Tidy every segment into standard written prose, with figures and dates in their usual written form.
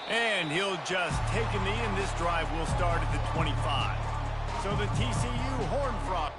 And he'll just take a knee, and this drive will start at the 25. So the TCU Horned Frog.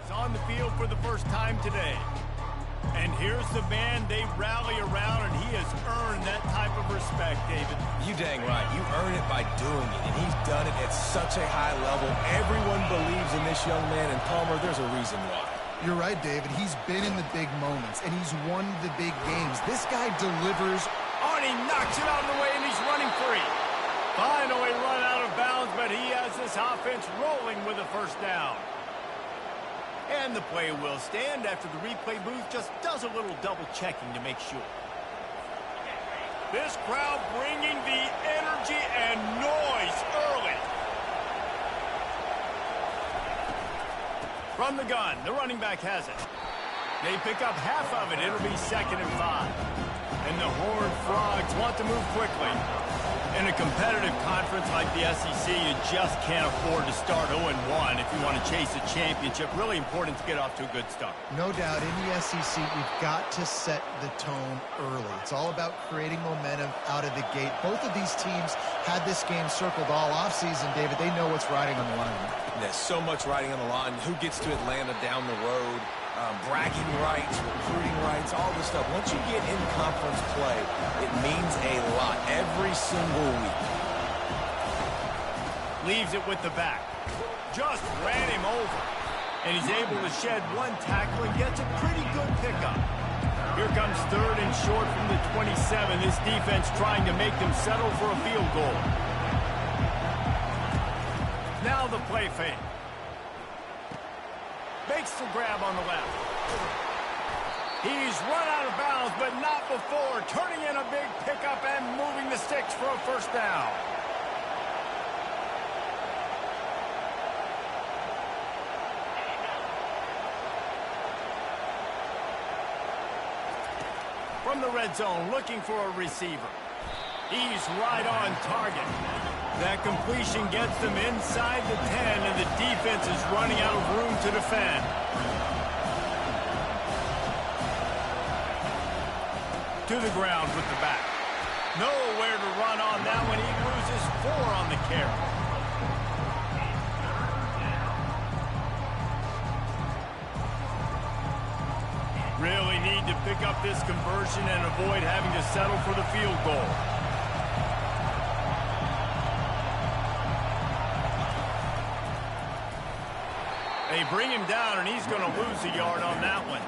On the field for the first time today. And here's the man they rally around, and he has earned that type of respect, David. You dang right. You earn it by doing it, and he's done it at such a high level. Everyone believes in this young man, and Palmer, there's a reason why. You're right, David. He's been in the big moments, and he's won the big games. This guy delivers. Oh, and he knocks it out of the way, and he's running free. Finally run out of bounds, but he has this offense rolling with a first down. And the play will stand after the replay booth just does a little double-checking to make sure. This crowd bringing the energy and noise early. From the gun, the running back has it. They pick up half of it. It'll be 2nd and 5. And the Horned Frogs want to move quickly. In a competitive conference like the SEC, you just can't afford to start 0-1 if you want to chase a championship. Really important to get off to a good start. No doubt, in the SEC, you've got to set the tone early. It's all about creating momentum out of the gate. Both of these teams had this game circled all offseason, David. They know what's riding on the line. There's so much riding on the line. Who gets to Atlanta down the road? Bragging rights, recruiting rights, all this stuff. Once you get in conference play, it means a lot every single week. Leaves it with the back. Just ran him over. And he's able to shed one tackle and gets a pretty good pickup. Here comes 3rd and short from the 27. This defense trying to make them settle for a field goal. Now the play fake. Makes the grab on the left. He's run out of bounds, but not before. Turning in a big pickup and moving the sticks for a first down. From the red zone, looking for a receiver. He's right on target. That completion gets them inside the 10, and the defense is running out of room to defend. To the ground with the back. Nowhere to run on that one. He loses 4 on the carry. Really need to pick up this conversion and avoid having to settle for the field goal. They bring him down, and he's going to lose a yard on that one.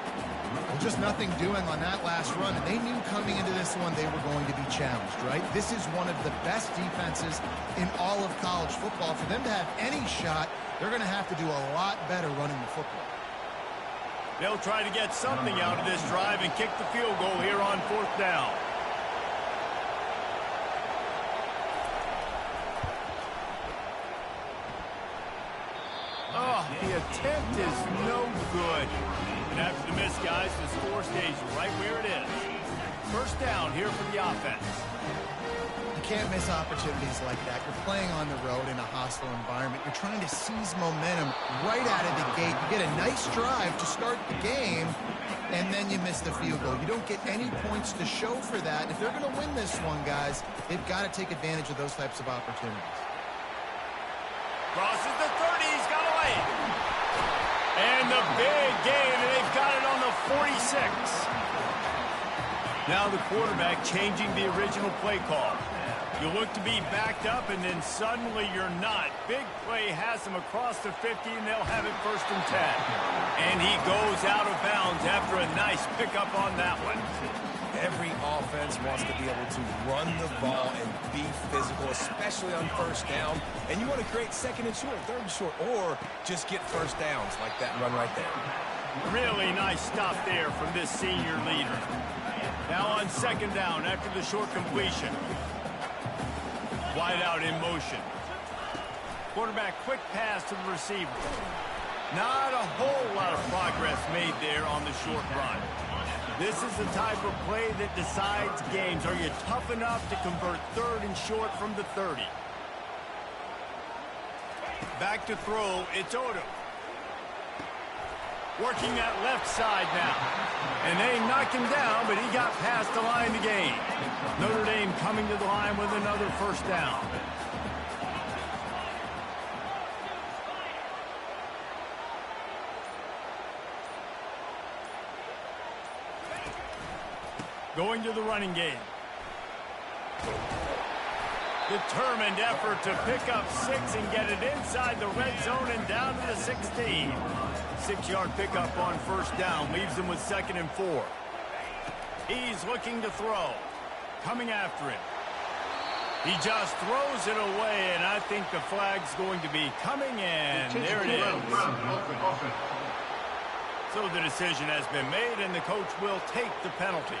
Well, just nothing doing on that last run, and they knew coming into this one they were going to be challenged, right? This is one of the best defenses in all of college football. For them to have any shot, they're going to have to do a lot better running the football. They'll try to get something out of this drive and kick the field goal here on 4th down. Oh, the attempt is no good. And after the miss, guys, the score stays right where it is. First down here for the offense. You can't miss opportunities like that. You're playing on the road in a hostile environment. You're trying to seize momentum right out of the gate. You get a nice drive to start the game, and then you miss the field goal. You don't get any points to show for that. If they're going to win this one, guys, they've got to take advantage of those types of opportunities. Crosses the 30. He's got away. And the big gain, and they've got it on the 46. Now the quarterback changing the original play call. You look to be backed up, and then suddenly you're not. Big play has them across the 50, and they'll have it 1st and 10. And he goes out of bounds after a nice pickup on that one. Every offense wants to be able to run the ball and be physical, especially on 1st down. And you want to create 2nd and short, 3rd and short, or just get 1st downs like that run right there. Really nice stop there from this senior leader. Now on 2nd down after the short completion. Wide out in motion. Quarterback quick pass to the receiver. Not a whole lot of progress made there on the short run. This is the type of play that decides games. Are you tough enough to convert 3rd and short from the 30? Back to throw, it's Odom. Working that left side now. And they knock him down, but he got past the line to gain. Notre Dame coming to the line with another 1st down. Going to the running game. Determined effort to pick up 6 and get it inside the red zone and down to the 16. 6-yard pickup on 1st down leaves him with 2nd and 4. He's looking to throw. Coming after him. He just throws it away, and I think the flag's going to be coming in. There it is. So the decision has been made, and the coach will take the penalty.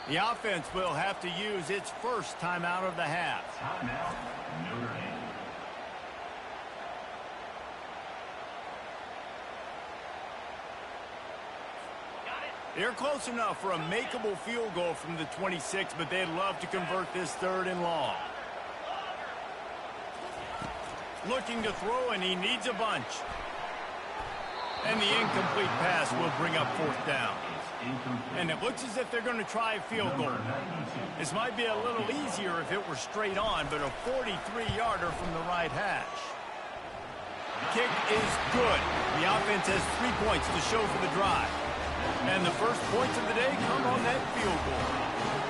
The offense will have to use its 1st timeout of the half. Timeout, Notre Dame. They're close enough for a makeable field goal from the 26, but they'd love to convert this 3rd and long. Looking to throw, and he needs a bunch. And the incomplete pass will bring up 4th down. And it looks as if they're going to try a field goal. This might be a little easier if it were straight on, but a 43-yarder from the right hash. Kick is good. The offense has 3 points to show for the drive. And the first points of the day come on that field goal.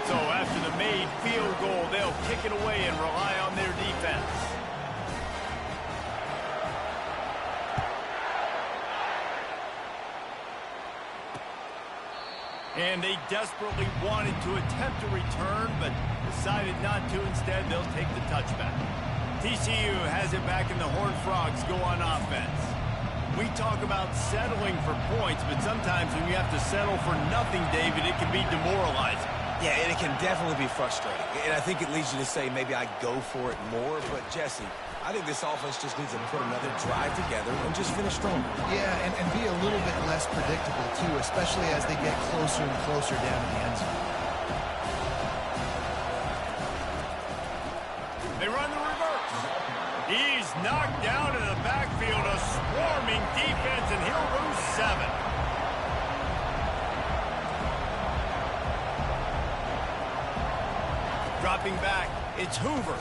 So after the made field goal, they'll kick it away and rely on their defense. And they desperately wanted to attempt a return, but decided not to. Instead, they'll take the touchback. TCU has it back, and the Horned Frogs go on offense. We talk about settling for points, but sometimes when you have to settle for nothing, David, it can be demoralizing. Yeah, and it can definitely be frustrating. And I think it leads you to say maybe I go for it more. But, Jesse, I think this offense just needs to put another drive together and just finish strong. Yeah, and be a little bit less predictable, too, especially as they get closer and closer down to the end zone. They run the reverse. He's knocked down in the backfield, a swarming defense, and he'll lose 7. Dropping back, it's Hoover.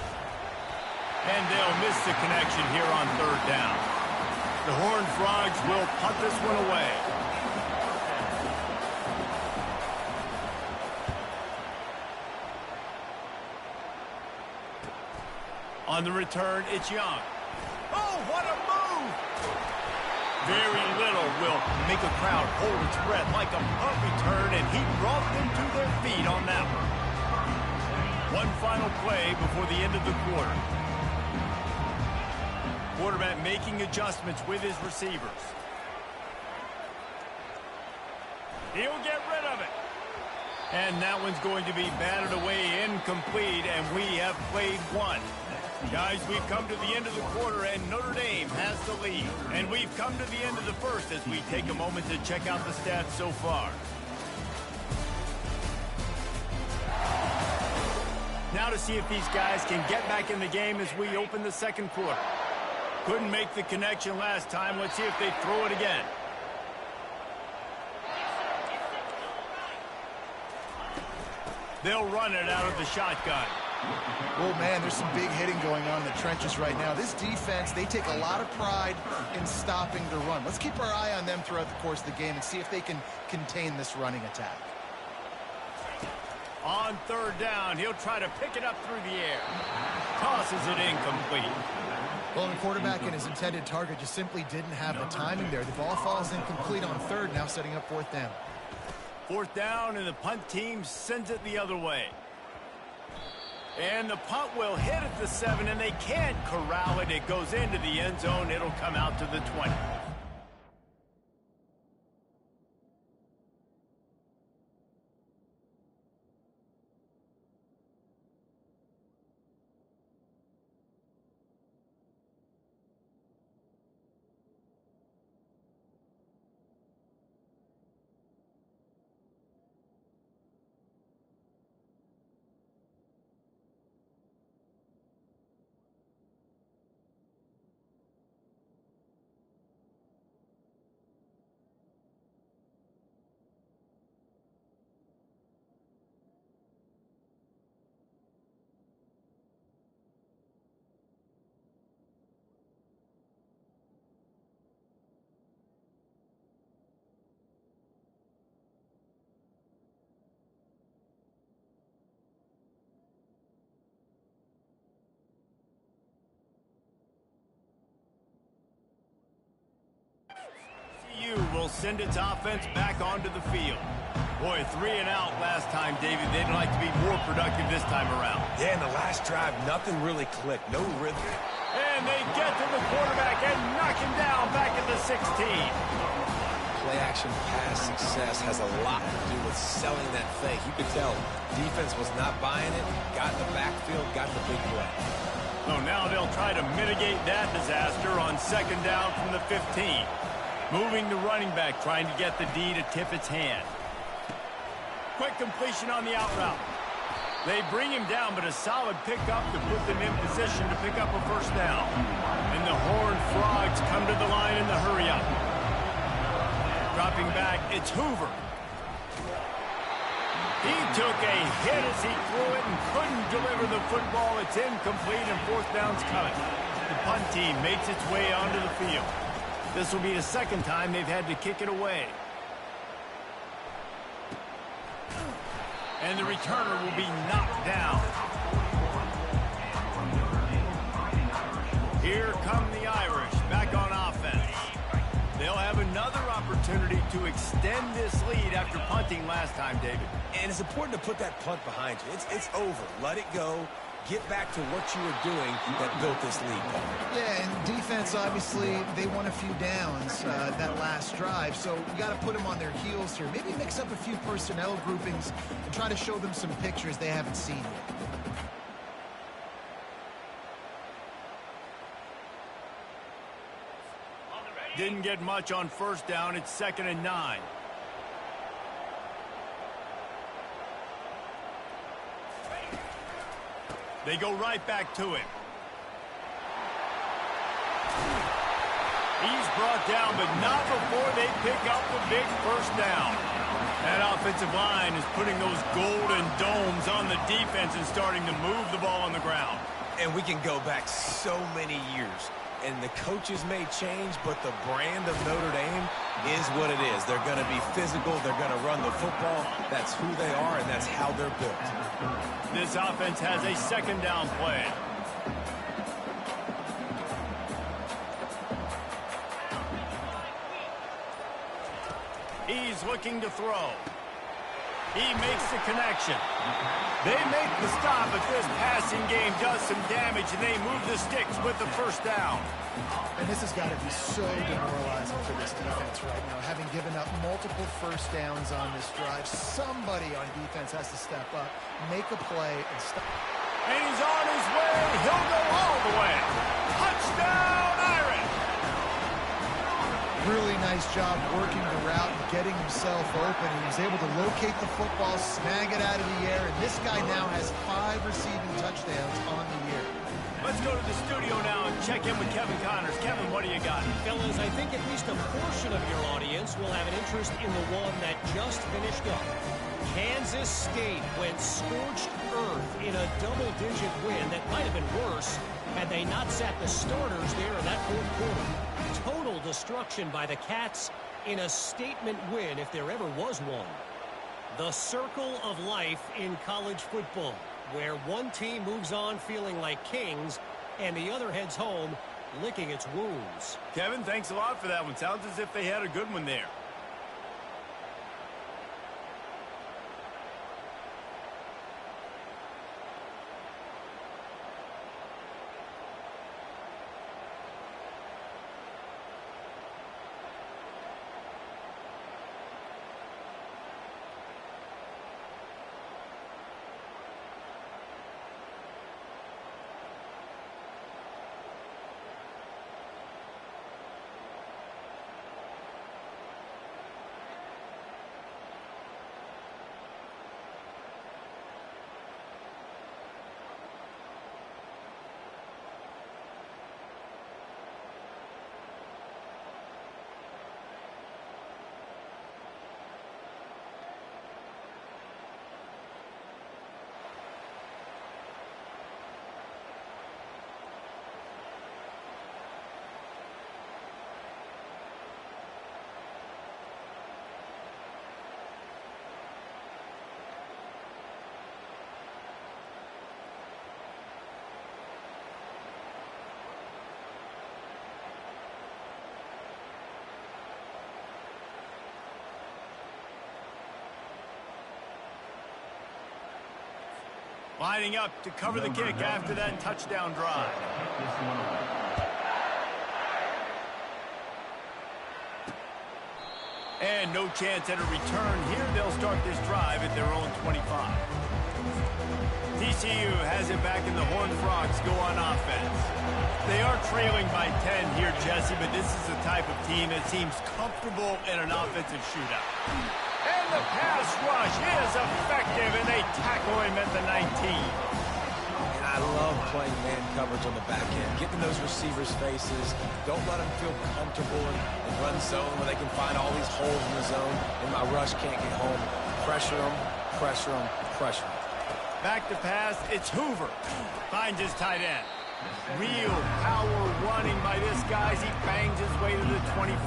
And they'll miss the connection here on 3rd down. The Horned Frogs will punt this one away. On the return, it's Young. Oh, what a move! Very little will make a crowd hold its breath like a punt return, and he brought them to their feet on that one. One final play before the end of the quarter. Quarterback making adjustments with his receivers. He'll get rid of it. And that one's going to be batted away incomplete, and we have played 1. Guys, we've come to the end of the quarter, and Notre Dame has the lead. And we've come to the end of the first as we take a moment to check out the stats so far. Now to see if these guys can get back in the game as we open the 2nd quarter. Couldn't make the connection last time. Let's see if they throw it again. They'll run it out of the shotgun. Oh, man, there's some big hitting going on in the trenches right now. This defense, they take a lot of pride in stopping the run. Let's keep our eye on them throughout the course of the game and see if they can contain this running attack. On third down, he'll try to pick it up through the air. Tosses it incomplete. Well, the quarterback and his intended target just simply didn't have the timing there. The ball falls incomplete on third, now setting up fourth down. Fourth down, and the punt team sends it the other way. And the punt will hit at the 7, and they can't corral it. It goes into the end zone. It'll come out to the 20. TCU will send its offense back onto the field. Boy, 3 and out last time, David. They'd like to be more productive this time around. Yeah, in the last drive, nothing really clicked. No rhythm. And they get to the quarterback and knock him down back at the 16. Play-action pass success has a lot to do with selling that fake. You could tell defense was not buying it, got in the backfield, got the big play. So now they'll try to mitigate that disaster on second down from the 15. Moving the running back, trying to get the D to tip its hand. Quick completion on the out route. They bring him down, but a solid pickup to put them in position to pick up a first down. And the Horned Frogs come to the line in the hurry-up. Dropping back, it's Hoover. He took a hit as he threw it and couldn't deliver the football. It's incomplete and fourth down's coming. The punt team makes its way onto the field. This will be the second time they've had to kick it away. And the returner will be knocked down. Here come the Irish back on offense. They'll have another opportunity to extend this lead after punting last time, David. And it's important to put that punt behind you. It's over. Let it go. Get back to what you were doing that built this lead. Yeah, and defense, obviously, they won a few downs that last drive, so you got to put them on their heels here. Maybe mix up a few personnel groupings and try to show them some pictures they haven't seen yet. Didn't get much on first down. It's 2nd and 9. They go right back to him. He's brought down, but not before they pick up the big first down. That offensive line is putting those golden domes on the defense and starting to move the ball on the ground. And we can go back so many years. And the coaches may change, but the brand of Notre Dame is what it is. They're going to be physical. They're going to run the football. That's who they are, and that's how they're built. This offense has a second down play. He's looking to throw. He makes the connection. They make the stop, but this passing game does some damage, and they move the sticks with the first down. And this has got to be so demoralizing for this defense right now. Having given up multiple first downs on this drive, somebody on defense has to step up, make a play, and stop. And he's on his way. He'll go all the way. Touchdown, Irish! Really nice job working the route and getting himself open. He was able to locate the football, snag it out of the air, and this guy now has 5 receiving touchdowns on the year. Let's go to the studio now and check in with Kevin Connors. Kevin, what do you got? Fellas, I think at least a portion of your audience will have an interest in the one that just finished up. Kansas State went scorched earth in a double-digit win that might have been worse had they not sat the starters there in that fourth quarter. Total destruction by the Cats in a statement win if there ever was one. The circle of life in college football, where one team moves on feeling like kings and the other heads home licking its wounds. Kevin, thanks a lot for that one. Sounds as if they had a good one there. Lining up to cover the kick after that touchdown drive. And no chance at a return here. They'll start this drive at their own 25. TCU has it back and the Horned Frogs go on offense. They are trailing by 10 here, Jesse, but this is the type of team that seems comfortable in an offensive shootout. And the pass rush is effective, and they tackle him at the 19. And I love playing man coverage on the back end, getting those receivers' faces. Don't let them feel comfortable in run zone where they can find all these holes in the zone, and my rush can't get home. Pressure them, pressure them, pressure them. Back to pass, it's Hoover. Finds his tight end. Real power running by this guy as he bangs his way to the 24.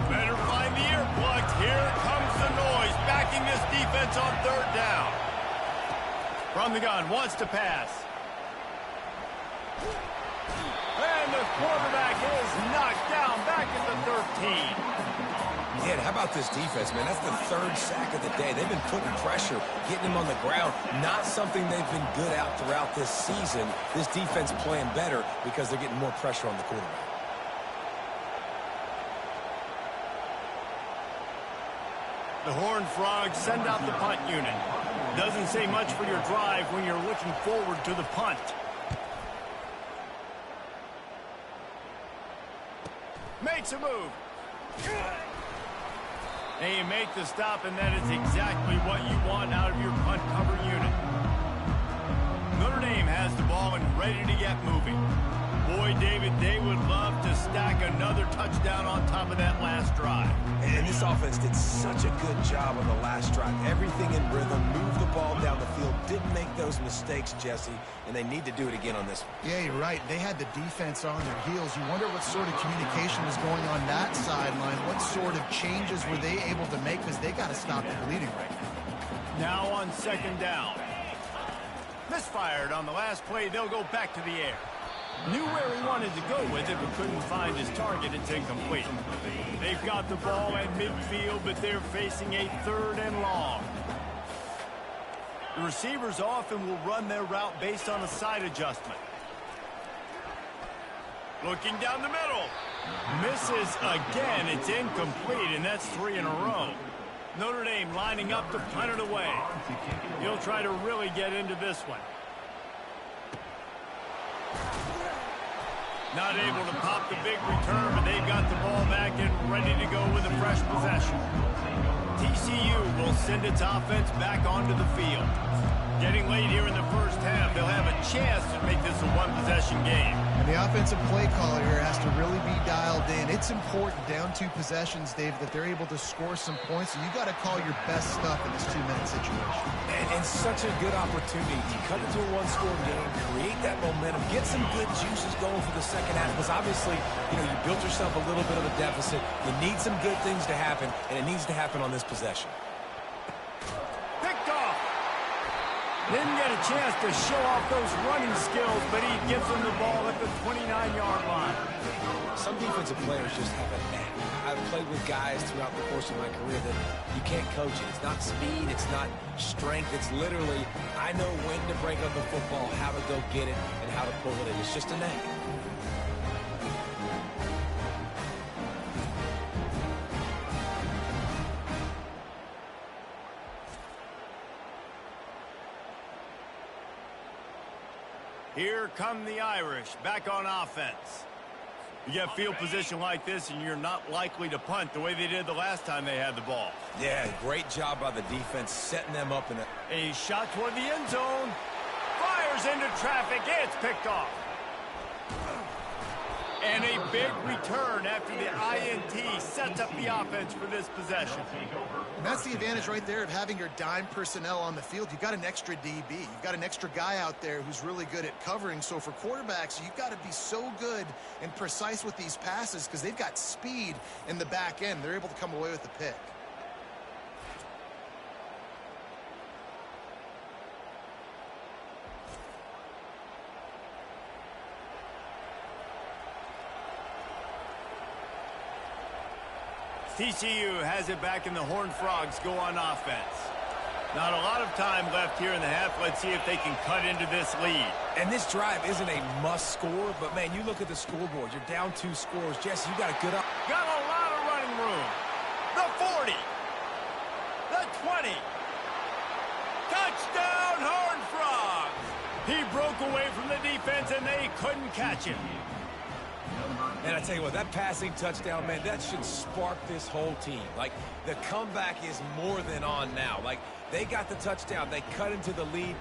Better find the ear plugs. Here comes the noise, backing this defense on third down. From the gun, wants to pass. And the quarterback is knocked down back at the 13. Yeah, how about this defense, man? That's the third sack of the day. They've been putting pressure, getting him on the ground. Not something they've been good at throughout this season. This defense playing better because they're getting more pressure on the quarterback. The Horned Frogs send out the punt unit. Doesn't say much for your drive when you're looking forward to the punt. Makes a move. And you make the stop, and that is exactly what you want out of your punt cover unit. Notre Dame has the ball and ready to get moving. Boy, David, they would love to stack another touchdown on top of that last drive. And this offense did such a good job on the last drive. Everything in rhythm, moved the ball down the field, didn't make those mistakes, Jesse, and they need to do it again on this one. Yeah, you're right. They had the defense on their heels. You wonder what sort of communication was going on that sideline. What sort of changes were they able to make, because they got to stop the bleeding right now. Now on second down. Misfired on the last play. They'll go back to the air. Knew where he wanted to go with it, but couldn't find his target. It's incomplete. They've got the ball at midfield, but they're facing a third and long. The receivers often will run their route based on a side adjustment. Looking down the middle. Misses again. It's incomplete, and that's 3 in a row. Notre Dame lining up to punt it away. He'll try to really get into this one. Not able to pop the big return, but they've got the ball back and ready to go with a fresh possession. TCU will send its offense back onto the field. Getting late here in the first half, they'll have a chance to make this a one-possession game. And the offensive play caller here has to really be dialed in. It's important, down 2 possessions, Dave, that they're able to score some points. So you got to call your best stuff in this 2-minute situation. And such a good opportunity to cut into a one-score game, create that momentum, get some good juices going for the second half. Because obviously, you built yourself a little bit of a deficit. You need some good things to happen, and it needs to happen on this possession. Picked off. Didn't get a chance to show off those running skills, but he gives them the ball at the 29-yard line. Some defensive players just have a knack. I've played with guys throughout the course of my career that you can't coach it. It's not speed, it's not strength. It's literally, I know when to break up the football, how to go get it, and how to pull it in. It's just a knack. Here come the Irish, back on offense. You get field position like this, and you're not likely to punt the way they did the last time they had the ball. Yeah, great job by the defense setting them up in A shot toward the end zone. Fires into traffic. It's picked off. And a big return after the INT sets up the offense for this possession. And that's the advantage right there of having your dime personnel on the field. You've got an extra DB. You've got an extra guy out there who's really good at covering. So for quarterbacks, you've got to be so good and precise with these passes because they've got speed in the back end. They're able to come away with the pick. TCU has it back, and the Horned Frogs go on offense. Not a lot of time left here in the half. Let's see if they can cut into this lead. And this drive isn't a must score, but man, you look at the scoreboard. You're down 2 scores. Jesse, you got a good up. Got a lot of running room. The 40. The 20. Touchdown, Horned Frogs. He broke away from the defense, and they couldn't catch him. And I tell you what, that passing touchdown, man, that should spark this whole team. Like, the comeback is more than on now. Like, they got the touchdown. They cut into the lead.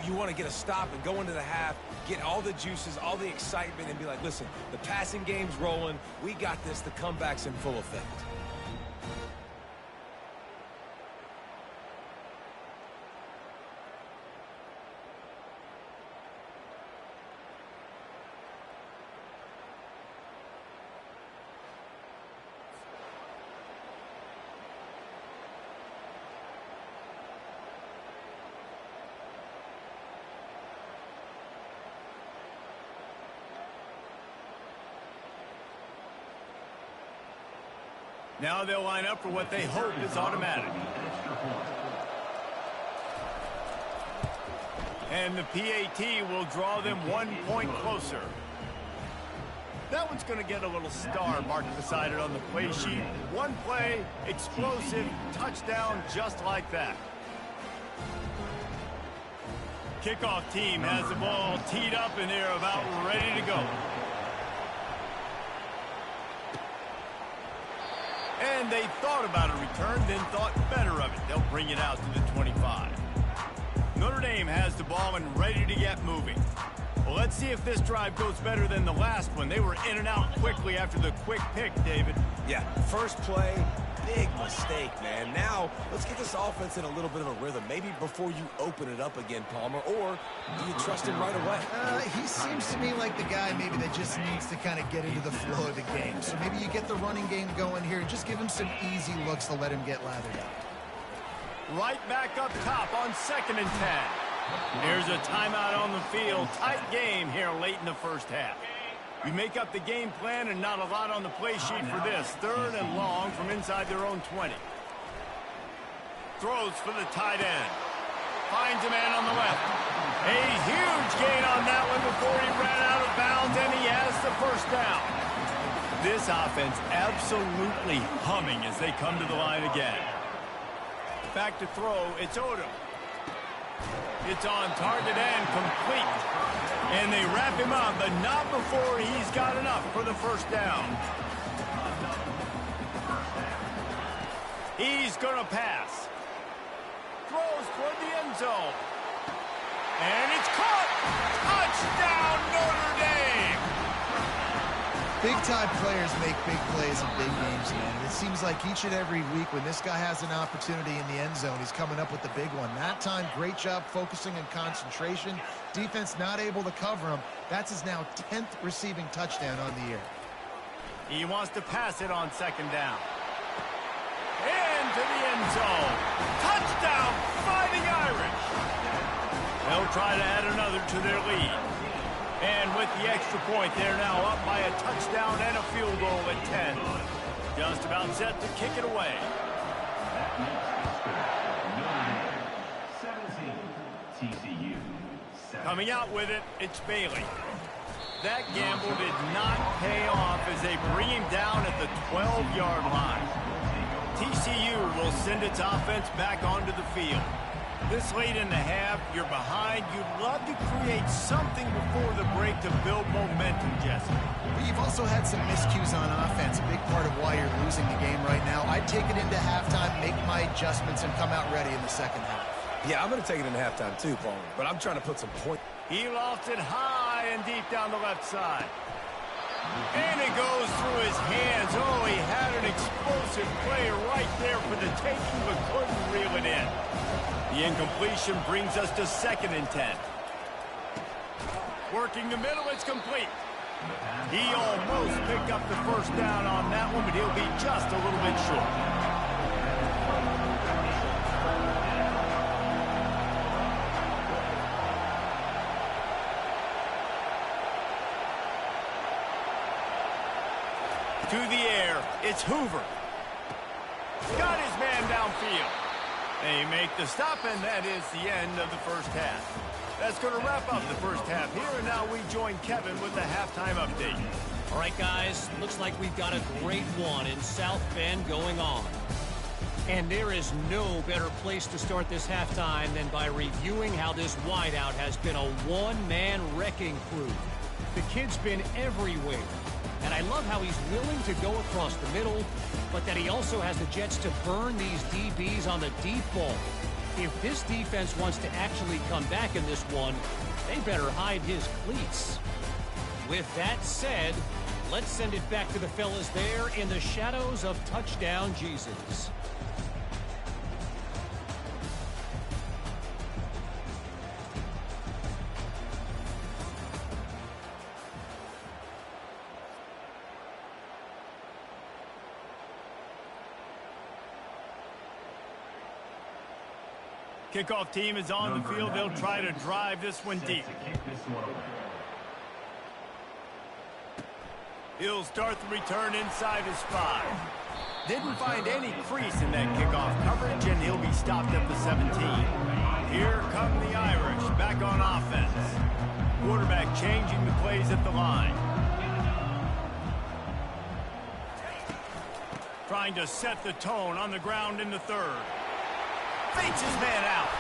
You want to get a stop and go into the half, get all the juices, all the excitement, and be like, listen, the passing game's rolling. We got this. The comeback's in full effect. Now they'll line up for what they hope is automatic. And the PAT will draw them 1 point closer. That one's going to get a little star marked beside it on the play sheet. One play, explosive, touchdown, just like that. Kickoff team has the ball teed up, and they're about ready to go. And they thought about a return, then thought better of it. They'll bring it out to the 25. Notre Dame has the ball and ready to get moving. Well, let's see if this drive goes better than the last one. They were in and out quickly after the quick pick, David. Yeah, first play, big mistake, man. Now, let's get this offense in a little bit of a rhythm. Maybe before you open it up again, Palmer, or do you trust him right away? He seems to me like the guy maybe that just needs to kind of get into the flow of the game. So maybe you get the running game going here and just give him some easy looks to let him get lathered up. Right back up top on 2nd and 10. Here's a timeout on the field. Tight game here late in the first half. We make up the game plan and not a lot on the play sheet for this. 3rd and long from inside their own 20. Throws for the tight end. Finds a man on the left. A huge gain on that one before he ran out of bounds, and he has the first down. This offense absolutely humming as they come to the line again. Back to throw, it's Odom. It's on target and complete. And they wrap him up, but not before he's got enough for the first down. He's going to pass. Throws toward the end zone. And it's caught! Touchdown, Notre Dame! Big-time players make big plays in big games, man. And it seems like each and every week when this guy has an opportunity in the end zone, he's coming up with the big one. That time, great job focusing and concentration. Defense not able to cover him. That's his now 10th receiving touchdown on the year. He wants to pass it on second down. Into the end zone. Touchdown, Fighting Irish. They'll try to add another to their lead. And with the extra point, they're now up by a touchdown and a field goal at 10. Just about set to kick it away. 17, TCU. Coming out with it, it's Bailey. That gamble did not pay off as they bring him down at the 12-yard line. TCU will send its offense back onto the field. This late in the half, you're behind. You'd love to create something before the break to build momentum, Jesse. But you've also had some miscues on offense, a big part of why you're losing the game right now. I'd take it into halftime, make my adjustments, and come out ready in the second half. Yeah, I'm going to take it into halftime too, Paul. But I'm trying to put some points. He lost it high and deep down the left side. And it goes through his hands. Oh, he had an explosive play right there for the taking, but couldn't reel it in. The incompletion brings us to 2nd and 10. Working the middle, it's complete. He almost picked up the first down on that one, but he'll be just a little bit short. To the air, it's Hoover. Got his man downfield. They make the stop, and that is the end of the first half. That's going to wrap up the first half here, and now we join Kevin with the halftime update. All right, guys, looks like we've got a great one in South Bend going on. And there is no better place to start this halftime than by reviewing how this wideout has been a one-man wrecking crew. The kid's been everywhere. And I love how he's willing to go across the middle, but that he also has the jets to burn these DBs on the deep ball. If this defense wants to actually come back in this one, they better hide his cleats. With that said, let's send it back to the fellas there in the shadows of touchdown Jesus. Kickoff team is on the field. They'll try to drive this one deep. He'll start the return inside his 5. Didn't find any crease in that kickoff coverage, and he'll be stopped at the 17. Here come the Irish back on offense. Quarterback changing the plays at the line. Trying to set the tone on the ground in the 3rd. Fakes his man out.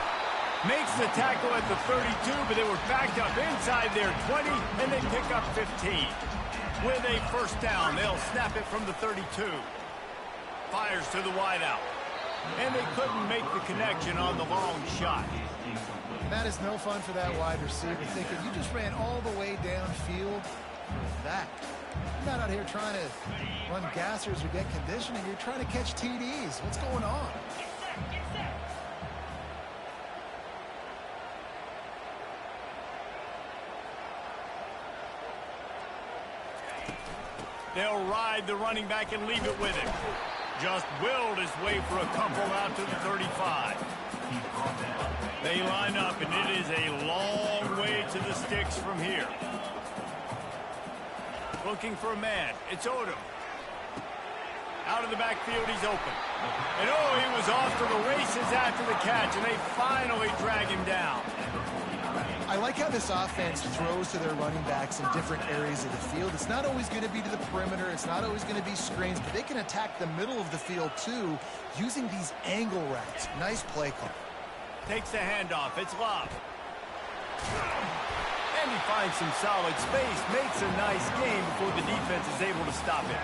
Makes the tackle at the 32, but they were backed up inside their 20, and they pick up 15. With a first down, they'll snap it from the 32. Fires to the wideout. And they couldn't make the connection on the long shot. That is no fun for that wide receiver, thinking you just ran all the way downfield for that. You're not out here trying to run gassers or get conditioning. You're trying to catch TDs. What's going on? They'll ride the running back and leave it with him. Just willed his way for a couple out to the 35. They line up, and it is a long way to the sticks from here. Looking for a man. It's Odom. Out of the backfield, he's open. And oh, he was off to the races after the catch, and they finally drag him down. I like how this offense throws to their running backs in different areas of the field. It's not always going to be to the perimeter. It's not always going to be screens, but they can attack the middle of the field, too, using these angle routes. Nice play call. Takes the handoff. It's Love. And And he finds some solid space, makes a nice game before the defense is able to stop it.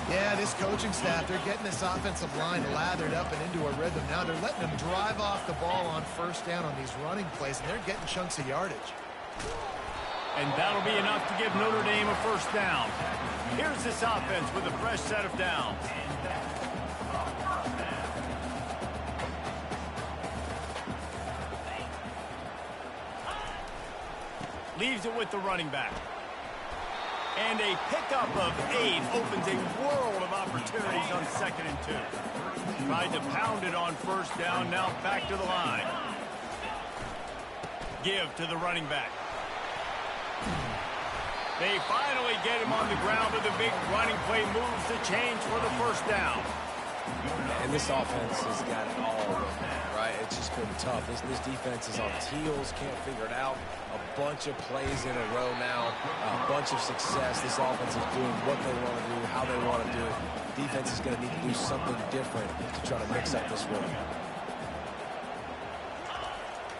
Yeah, this coaching staff, they're getting this offensive line lathered up and into a rhythm. Now they're letting them drive off the ball on first down on these running plays, and they're getting chunks of yardage. And that'll be enough to give Notre Dame a first down. Here's this offense with a fresh set of downs. Leaves it with the running back. And a pickup of 8 opens a world of opportunities on 2nd and 2. Tried to pound it on first down, now back to the line. Give to the running back. They finally get him on the ground with a big running play, moves the change for the first down. And this offense has got it all, right? It's just been tough. This defense is on its heels, can't figure it out. A bunch of plays in a row now, a bunch of success. This offense is doing what they want to do, how they want to do it. Defense is going to need to do something different to try to mix up this rhythm.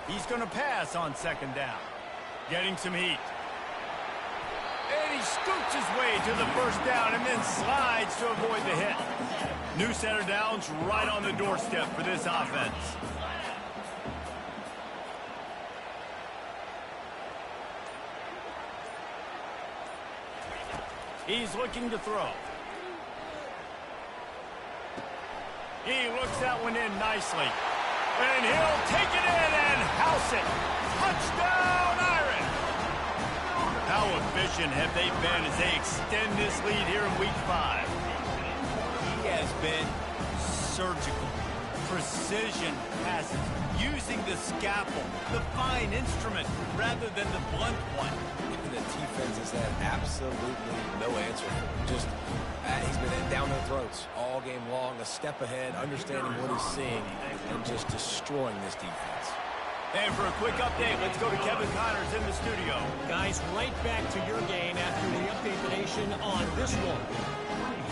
He's going to pass on 2nd down. Getting some heat. And he scoots his way to the first down and then slides to avoid the hit. New set of downs right on the doorstep for this offense. He's looking to throw. He looks that one in nicely. And he'll take it in and house it. Touchdown, Irish! How efficient have they been as they extend this lead here in Week 5? He has been surgical. Precision passes. Using the scalpel, the fine instrument, rather than the blunt one. The defense has had absolutely no answer for him. Just, he's been down their throats all game long, a step ahead, understanding what he's seeing, and just destroying this defense. And for a quick update, let's go to Kevin Connors in the studio. Guys, right back to your game after we update the nation on this one.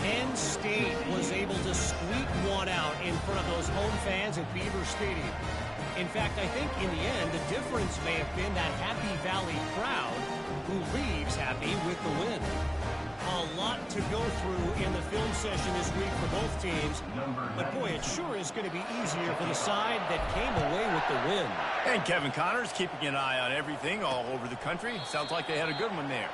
Penn State was able to squeak one out in front of those home fans at Beaver Stadium. In fact, I think in the end, the difference may have been that Happy Valley crowd who leaves happy with the win. A lot to go through in the film session this week for both teams. But boy, it sure is going to be easier for the side that came away with the win. And Kevin Connors keeping an eye on everything all over the country. Sounds like they had a good one there.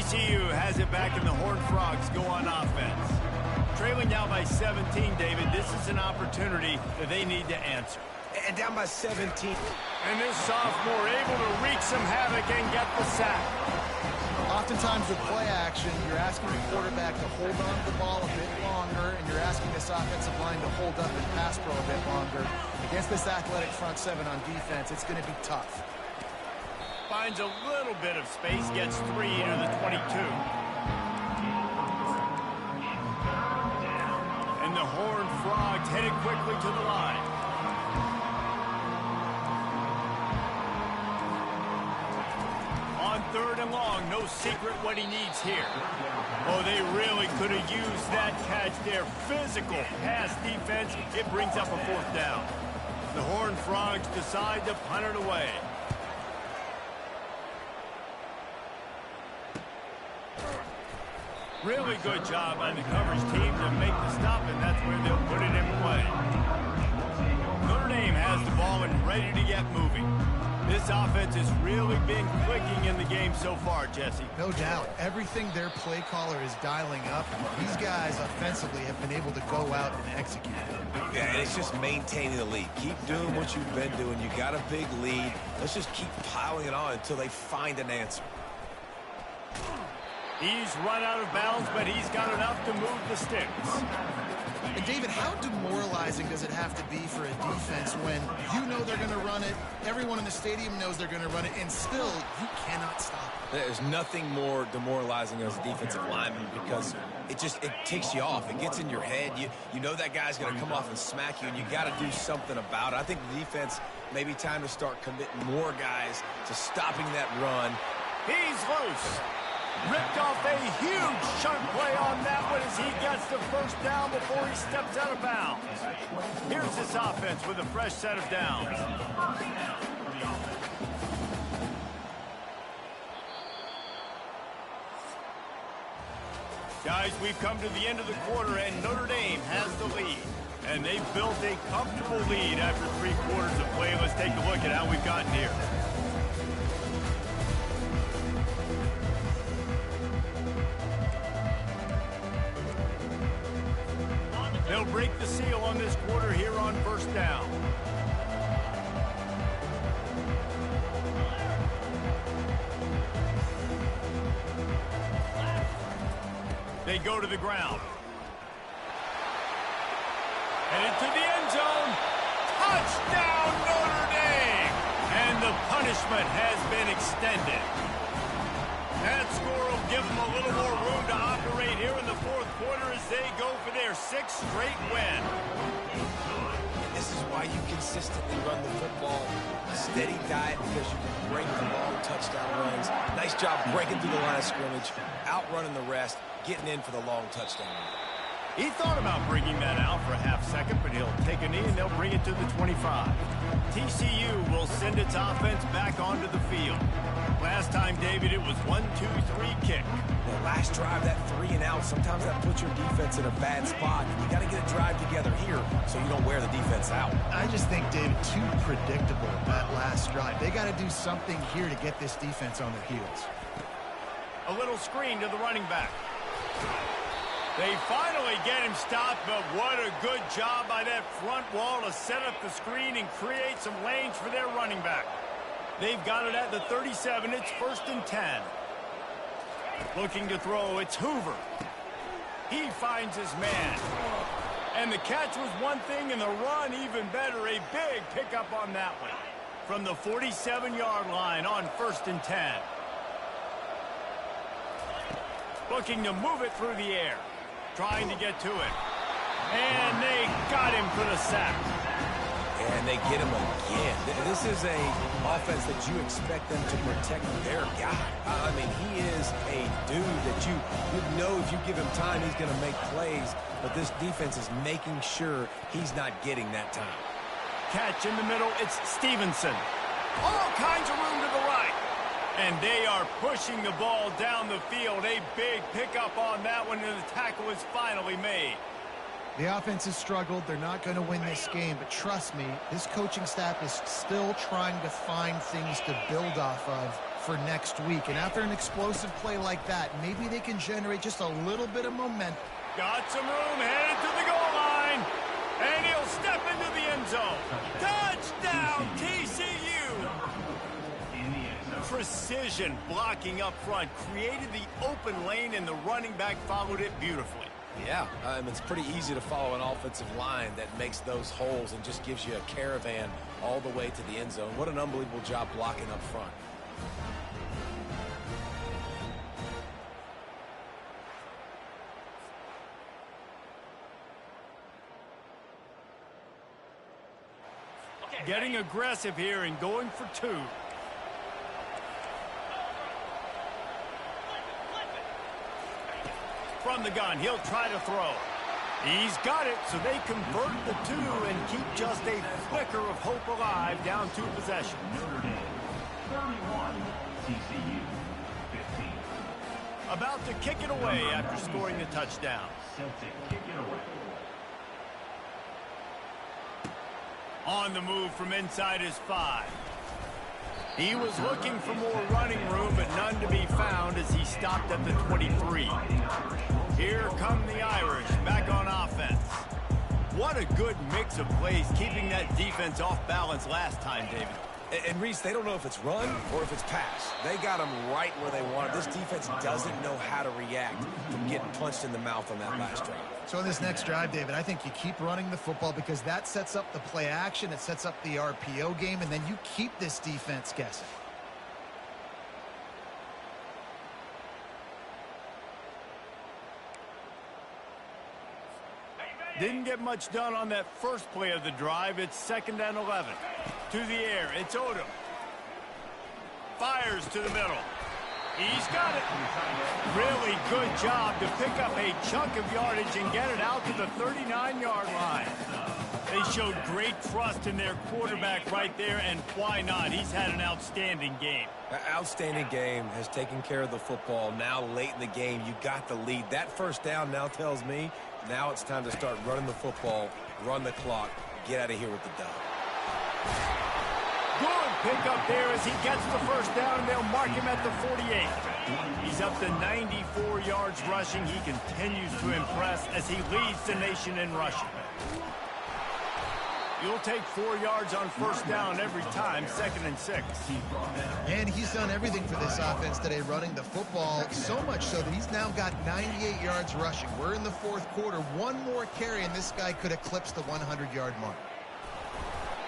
TCU has it back, and the Horned Frogs go on offense. Trailing now by 17, David, this is an opportunity that they need to answer. And down by 17. And this sophomore able to wreak some havoc and get the sack. Oftentimes with play action, you're asking the quarterback to hold on to the ball a bit longer, and you're asking this offensive line to hold up and pass pro a bit longer. Against this athletic front seven on defense, it's going to be tough. Finds a little bit of space, gets 3 into the 22. And the Horned Frogs headed quickly to the line. On 3rd and long, no secret what he needs here. Oh, they really could have used that catch there. Physical pass defense. It brings up a 4th down. The Horned Frogs decide to punt it away. Really good job by the coverage team to make the stop, and that's where they'll put it in play. Notre Dame has the ball and ready to get moving. This offense has really been clicking in the game so far, Jesse. No doubt. Everything their play caller is dialing up, these guys offensively have been able to go out and execute. Yeah, and it's just maintaining the lead. Keep doing what you've been doing. You got a big lead. Let's just keep piling it on until they find an answer. He's run out of bounds, but he's got enough to move the sticks. And David, how demoralizing does it have to be for a defense when you know they're going to run it, everyone in the stadium knows they're going to run it, and still you cannot stop it? There's nothing more demoralizing as a defensive lineman because it ticks you off. It gets in your head. You know that guy's going to come off and smack you, and you got to do something about it. I think the defense maybe time to start committing more guys to stopping that run. He's loose. Ripped off a huge chunk play on that one as he gets the 1st down before he steps out of bounds. Here's this offense with a fresh set of downs. Guys, we've come to the end of the quarter, and Notre Dame has the lead. And they've built a comfortable lead after 3 quarters of play. Let's take a look at how we've gotten here. They'll break the seal on this quarter here on 1st down. They go to the ground. And into the end zone. Touchdown, Notre Dame! And the punishment has been extended. That score will give them a little more room to operate here in the 4th quarter as they go for their 6th straight win. This is why you consistently run the football. A steady diet because you can break the long touchdown runs. Nice job breaking through the line of scrimmage, outrunning the rest, getting in for the long touchdown. He thought about bringing that out for a half-second, but he'll take a knee and they'll bring it to the 25. TCU will send its offense back onto the field. Last time, David, it was 1-2-3 kick. The last drive, that 3 and out, sometimes that puts your defense in a bad spot. You got to get a drive together here so you don't wear the defense out. I just think, David, too predictable, that last drive. They got to do something here to get this defense on their heels. A little screen to the running back. They finally get him stopped, but what a good job by that front wall to set up the screen and create some lanes for their running back. They've got it at the 37. It's 1st and 10. Looking to throw, it's Hoover. He finds his man. And the catch was one thing, and the run even better. A big pickup on that one. From the 47-yard line on 1st and 10. Looking to move it through the air. Trying to get to it. And they got him for the sack. And they get him again. This is a offense that you expect them to protect their guy. I mean, he is a dude that you know if you give him time, he's going to make plays. But this defense is making sure he's not getting that time. Catch in the middle. It's Stevenson. All kinds of room to the right. And they are pushing the ball down the field. A big pickup on that one, and the tackle is finally made. The offense has struggled. They're not going to win this game, but trust me, this coaching staff is still trying to find things to build off of for next week. And after an explosive play like that, maybe they can generate just a little bit of momentum. Got some room, headed to the goal line. And he'll step into the end zone. Touchdown, TCU! Precision blocking up front created the open lane, and the running back followed it beautifully. Yeah, it's pretty easy to follow an offensive line that makes those holes and just gives you a caravan all the way to the end zone. What an unbelievable job blocking up front. Getting aggressive here and going for two. From the gun, he'll try to throw. He's got it, so they convert the two and keep just a flicker of hope alive down 2 possessions. Notre Dame, 31, TCU, 15. About to kick it away after scoring the touchdown. Celtic kick it away. On the move from inside his 5. He was looking for more running room, but none to be found as he stopped at the 23. Here come the Irish, back on offense. What a good mix of plays, keeping that defense off balance last time, David. And Reese, they don't know if it's run or if it's pass. They got them right where they want it. This defense doesn't know how to react from getting punched in the mouth on that last drive. So in this next drive, David, I think you keep running the football because that sets up the play action, it sets up the RPO game, and then you keep this defense guessing. Didn't get much done on that first play of the drive. It's 2nd and 11. To the air, it's Odom. Fires to the middle. He's got it. Really good job to pick up a chunk of yardage and get it out to the 39-yard line. They showed great trust in their quarterback right there, and why not? He's had an outstanding game. Outstanding game, has taken care of the football. Now late in the game, you got the lead. That first down now tells me now it's time to start running the football, run the clock, get out of here with the dub. Good pickup there as he gets the first down, and they'll mark him at the 48. He's up to 94 yards rushing. He continues to impress as he leads the nation in rushing. You'll take 4 yards on first down every time, 2nd and 6. And he's done everything for this offense today, running the football, so much so that he's now got 98 yards rushing. We're in the 4th quarter. One more carry, and this guy could eclipse the 100-yard mark.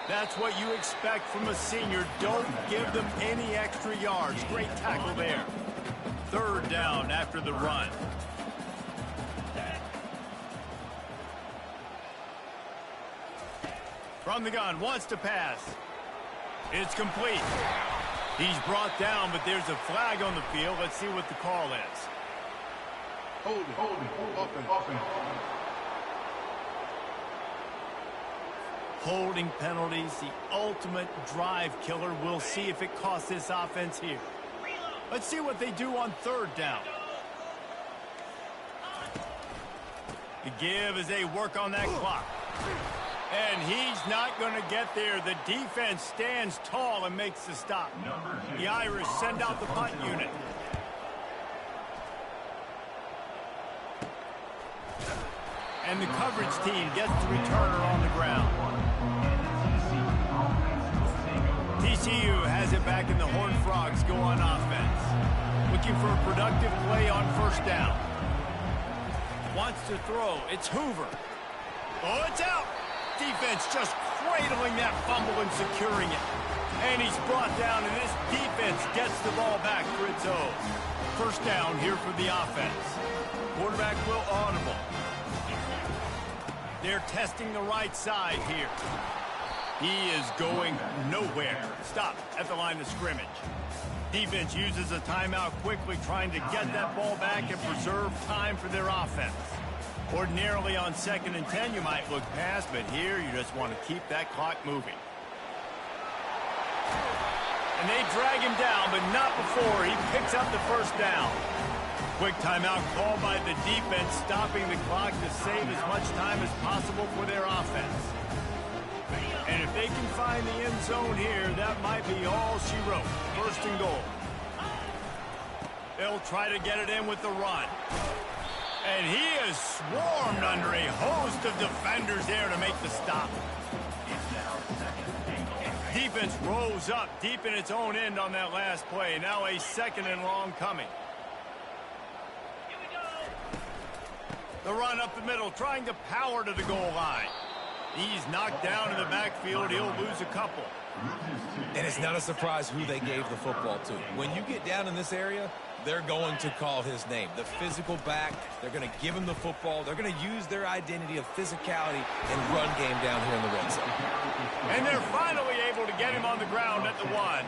That's what you expect from a senior. Don't give them any extra yards. Great tackle there. 3rd down after the run. From the gun, wants to pass. It's complete. He's brought down, but there's a flag on the field. Let's see what the call is. Holding penalties, the ultimate drive killer. We'll see if it costs this offense here. Let's see what they do on 3rd down. The give as they work on that clock. And he's not going to get there. The defense stands tall and makes the stop. The Irish send out the punt unit. And the coverage team gets the returner on the ground. TCU has it back, and the Horned Frogs go on offense. Looking for a productive play on first down. Wants to throw. It's Hoover. Oh, it's out. Defense just cradling that fumble and securing it. And he's brought down, and this defense gets the ball back for its own. First down here for the offense. Quarterback will audible. They're testing the right side here. He is going nowhere. Stop at the line of scrimmage. Defense uses a timeout quickly, trying to get that ball back and preserve time for their offense. Ordinarily on 2nd and 10, you might look past, but here you just want to keep that clock moving. And they drag him down, but not before he picks up the first down. Quick timeout called by the defense, stopping the clock to save as much time as possible for their offense. And if they can find the end zone here, that might be all she wrote. 1st and goal. They'll try to get it in with the run. And he is swarmed under a host of defenders there to make the stop. Defense rolls up deep in its own end on that last play. Now a 2nd and long coming. The run up the middle, trying to power to the goal line. He's knocked down in the backfield. He'll lose a couple. And it's not a surprise who they gave the football to. When you get down in this area, they're going to call his name. The physical back, they're going to give him the football. They're going to use their identity of physicality and run game down here in the red zone. And they're finally able to get him on the ground at the 1.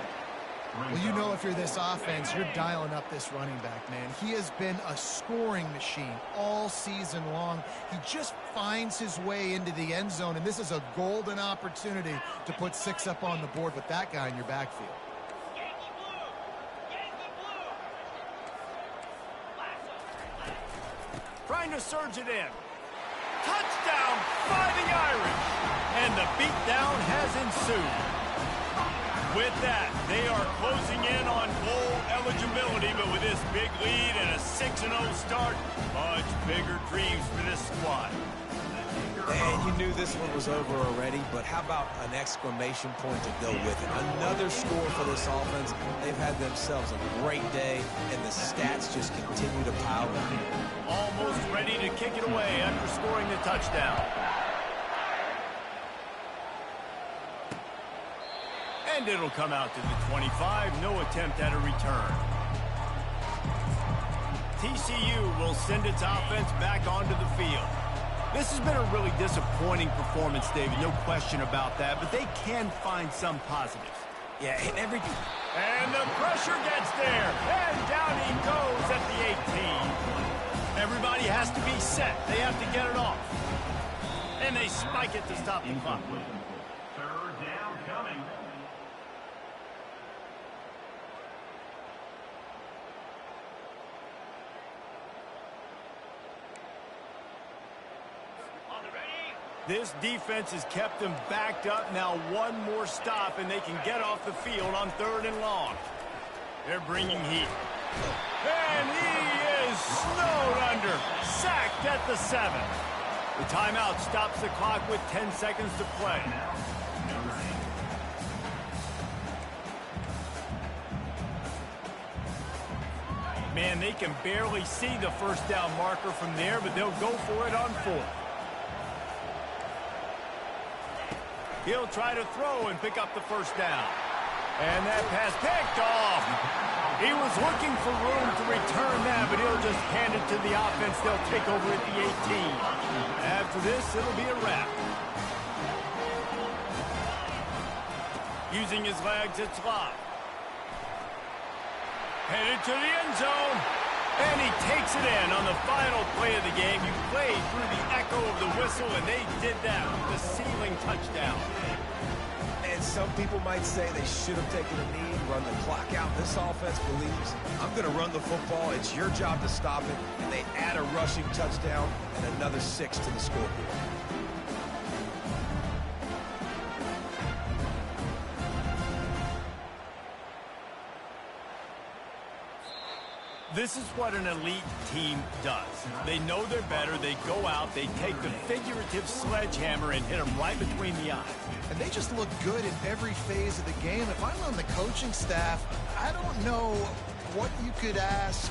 Well, you know if you're this offense, you're dialing up this running back, man. He has been a scoring machine all season long. He just finds his way into the end zone, and this is a golden opportunity to put 6 up on the board with that guy in your backfield. Trying to surge it in. Touchdown, Fighting Irish. And the beatdown has ensued. With that, they are closing in on bowl eligibility, but with this big lead and a 6-0 start, much bigger dreams for this squad. And you knew this one was over already, but how about an exclamation point to go with it? Another score for this offense. They've had themselves a great day, and the stats just continue to pile up. Almost ready to kick it away after scoring the touchdown. And it'll come out to the 25. No attempt at a return. TCU will send its offense back onto the field. This has been a really disappointing performance, David. No question about that. But they can find some positives. Yeah, and the pressure gets there. And down he goes at the 18. Everybody has to be set. They have to get it off. And they spike it to stop the clock. 3rd down coming. This defense has kept them backed up. Now 1 more stop, and they can get off the field on 3rd and long. They're bringing heat. And he is snowed under. Sacked at the 7. The timeout stops the clock with 10 seconds to play. Man, they can barely see the 1st down marker from there, but they'll go for it on 4th. He'll try to throw and pick up the 1st down. And that pass picked off. He was looking for room to return that, but he'll just hand it to the offense. They'll take over at the 18. After this, it'll be a wrap. Using his legs, it's Love. Headed to the end zone. And he takes it in on the final play of the game. You played through the echo of the whistle, and they did that with the ceiling touchdown. And some people might say they should have taken a knee, run the clock out. This offense believes, I'm going to run the football. It's your job to stop it. And they add a rushing touchdown and another 6 to the scoreboard. This is what an elite team does. They know they're better. They go out. They take the figurative sledgehammer and hit them right between the eyes. And they just look good in every phase of the game. If I'm on the coaching staff, I don't know what you could ask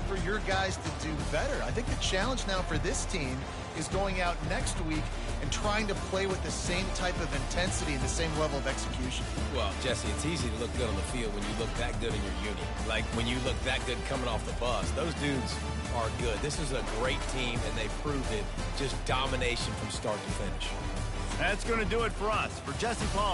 for your guys to do better. I think the challenge now for this team is going out next week and trying to play with the same type of intensity and the same level of execution. Well, Jesse, it's easy to look good on the field when you look that good in your unit. Like when you look that good coming off the bus. Those dudes are good. This is a great team, and they proved it. Just domination from start to finish. That's going to do it for us. For Jesse Palmer.